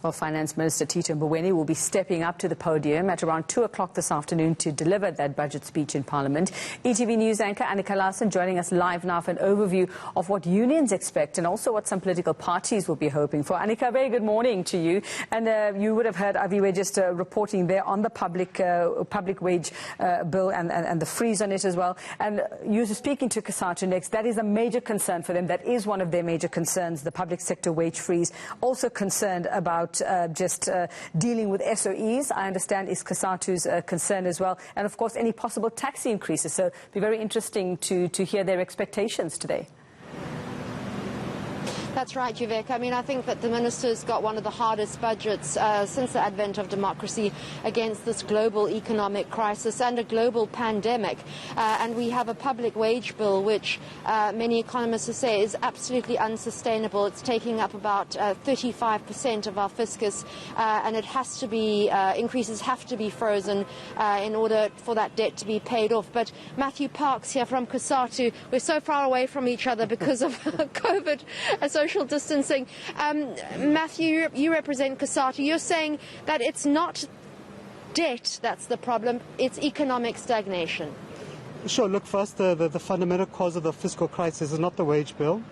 Well, Finance Minister Tito Mboweni will be stepping up to the podium at around 2 o'clock this afternoon to deliver that budget speech in Parliament. ETV News anchor Annika Larsen joining us live now for an overview of what unions expect and also what some political parties will be hoping for. Annika, very good morning to you. And you would have heard Aviwe just reporting there on the public wage bill and the freeze on it as well. And you were speaking to COSATU next. That is a major concern for them. That is one of their major concerns, the public sector wage freeze. Also concerned about dealing with SOEs, I understand, is COSATU's concern as well. And, of course, any possible tax increases. So it will be very interesting to hear their expectations today. That's right, Yuvek. I mean, I think that the minister's got one of the hardest budgets since the advent of democracy against this global economic crisis and a global pandemic. And we have a public wage bill which many economists say is absolutely unsustainable. It's taking up about 35% of our fiscus, and it has to be, increases have to be frozen in order for that debt to be paid off. But Matthew Parks here from COSATU, we're so far away from each other because of COVID social distancing. Matthew, you represent COSATU. You're saying that it's not debt that's the problem, it's economic stagnation. Sure. Look, first, the fundamental cause of the fiscal crisis is not the wage bill.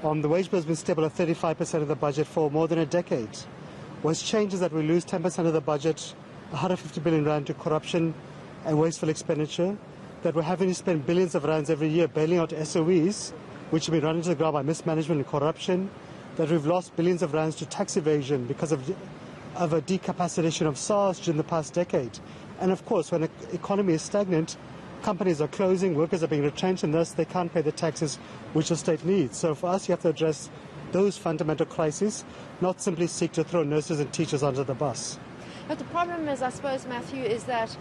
The wage bill has been stable at 35% of the budget for more than a decade. What's changed is that we lose 10% of the budget, 150 billion rand, to corruption and wasteful expenditure, that we're having to spend billions of rands every year bailing out SOEs, which have been run into the ground by mismanagement and corruption, that we've lost billions of rands to tax evasion because of a decapacitation of SARS during the past decade. And of course, when the economy is stagnant, companies are closing, workers are being retrenched, and thus they can't pay the taxes which the state needs. So for us, you have to address those fundamental crises, not simply seek to throw nurses and teachers under the bus. But the problem is, I suppose, Matthew, is that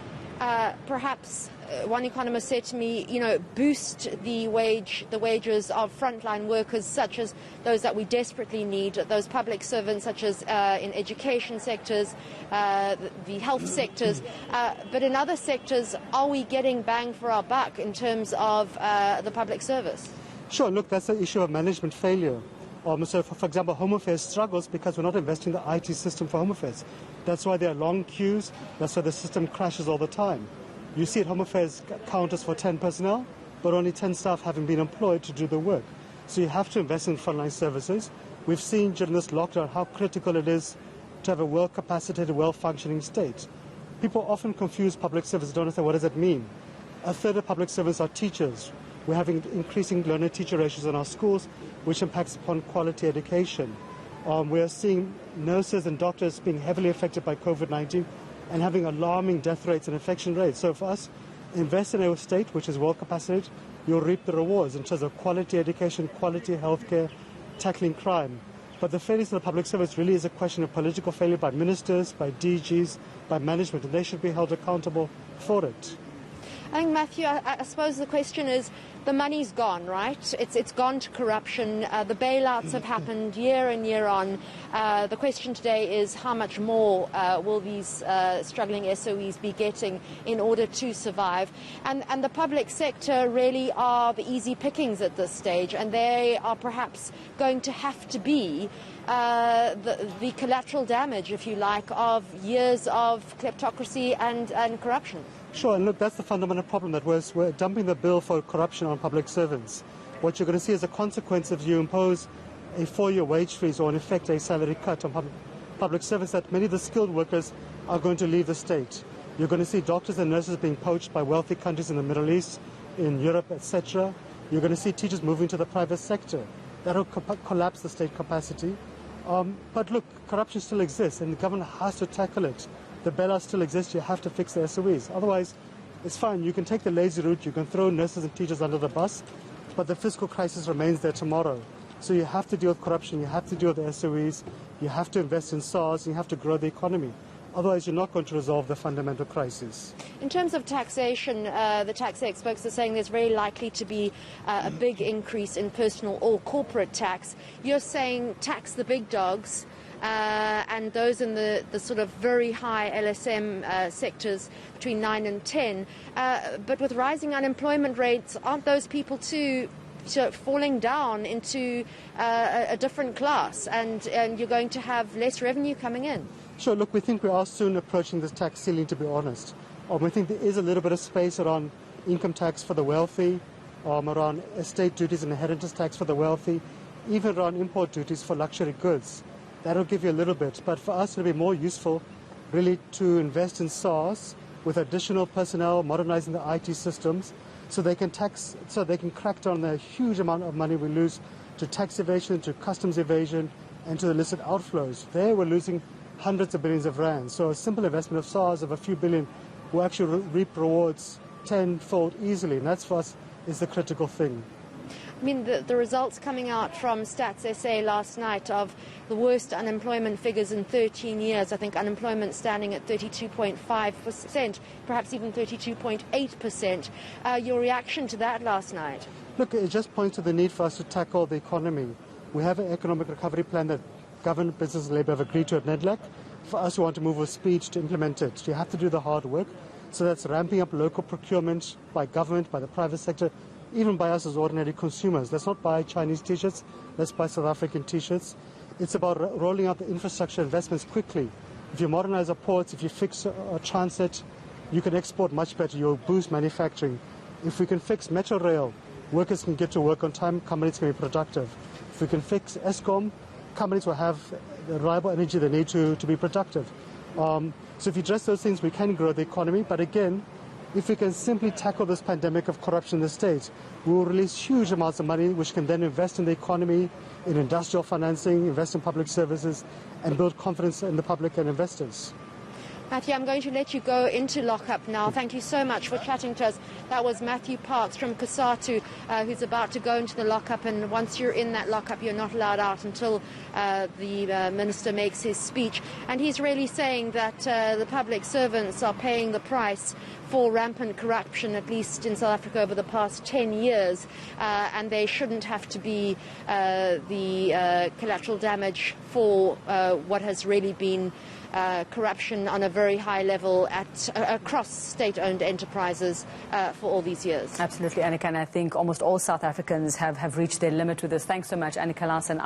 perhaps one economist said to me, boost the wages of frontline workers, such as those that we desperately need, those public servants, such as in education sectors, the health sectors. But in other sectors, are we getting bang for our buck in terms of the public service? Sure. Look, that's the issue of management failure. So, for example, Home Affairs struggles because we're not investing in the IT system for Home Affairs. That's why there are long queues. That's why the system crashes all the time. You see at Home Affairs counters for 10 personnel, but only 10 staff having been employed to do the work. So you have to invest in frontline services. We've seen during this lockdown how critical it is to have a well-capacitated, well-functioning state. People often confuse public service, don't understand what does it mean. A third of public servants are teachers. We're having increasing learner-teacher ratios in our schools, which impacts upon quality education. We are seeing nurses and doctors being heavily affected by COVID-19 and having alarming death rates and infection rates. So for us, invest in our state, which is well-capacitated, you'll reap the rewards in terms of quality education, quality healthcare, tackling crime. But the failures of the public service really is a question of political failure by ministers, by DGs, by management, and they should be held accountable for it. I think, Matthew, I suppose the question is, the money's gone, right? It's gone to corruption. The bailouts have happened year and year on. The question today is how much more will these struggling SOEs be getting in order to survive? And the public sector really are the easy pickings at this stage, and they are perhaps going to have to be the collateral damage, if you like, of years of kleptocracy and corruption. Sure, and look, that's the fundamental problem, that we're dumping the bill for corruption on public servants. What you're going to see as a consequence if you impose a 4-year wage freeze or in effect a salary cut on public servants, that many of the skilled workers are going to leave the state. You're going to see doctors and nurses being poached by wealthy countries in the Middle East, in Europe, etc. You're going to see teachers moving to the private sector. That will collapse the state capacity. But look, corruption still exists and the government has to tackle it. The bailout still exists, you have to fix the SOEs. Otherwise, it's fine. You can take the lazy route, you can throw nurses and teachers under the bus, but the fiscal crisis remains there tomorrow. So you have to deal with corruption, you have to deal with the SOEs, you have to invest in SARS, and you have to grow the economy. Otherwise, you're not going to resolve the fundamental crisis. In terms of taxation, the tax experts are saying there's very likely to be a big increase in personal or corporate tax. You're saying tax the big dogs, and those in the sort of very high LSM sectors between 9 and 10. But with rising unemployment rates, aren't those people too falling down into a different class, and you're going to have less revenue coming in. Sure, look, we think we are soon approaching this tax ceiling, to be honest. We think there is a little bit of space around income tax for the wealthy, around estate duties and inheritance tax for the wealthy, even around import duties for luxury goods. That'll give you a little bit, but for us it'll be more useful really to invest in SARS with additional personnel, modernizing the IT systems, so they can crack down on the huge amount of money we lose to tax evasion, to customs evasion, and to illicit outflows. There we're losing hundreds of billions of rands. So a simple investment of SARS of a few billion will actually reap rewards tenfold easily, and that's for us is the critical thing. I mean, the results coming out from Stats SA last night of the worst unemployment figures in 13 years. I think unemployment standing at 32.5%, perhaps even 32.8%. Your reaction to that last night? Look, it just points to the need for us to tackle the economy. We have an economic recovery plan that government, business and labour have agreed to at NEDLAC. For us who want to move with speed to implement it, you have to do the hard work. So that's ramping up local procurement by government, by the private sector, even by us as ordinary consumers. Let's not buy Chinese T-shirts, let's buy South African T-shirts. It's about rolling out the infrastructure investments quickly. If you modernize our ports, if you fix transit, you can export much better. You'll boost manufacturing. If we can fix Metro Rail, workers can get to work on time, companies can be productive. If we can fix Eskom, companies will have the reliable energy they need to be productive. So if you address those things, we can grow the economy. But again, if we can simply tackle this pandemic of corruption in the state, we will release huge amounts of money which can then invest in the economy, in industrial financing, invest in public services, and build confidence in the public and investors. Matthew, I'm going to let you go into lockup now. Thank you so much for chatting to us. That was Matthew Parks from COSATU, who's about to go into the lockup, and once you're in that lockup, you're not allowed out until the minister makes his speech. And he's really saying that the public servants are paying the price for rampant corruption, at least in South Africa over the past 10 years, and they shouldn't have to be the collateral damage for what has really been corruption on a very high level across state-owned enterprises for all these years. Absolutely, Annika, and I think almost all South Africans have reached their limit with this. Thanks so much, Annika Larsen.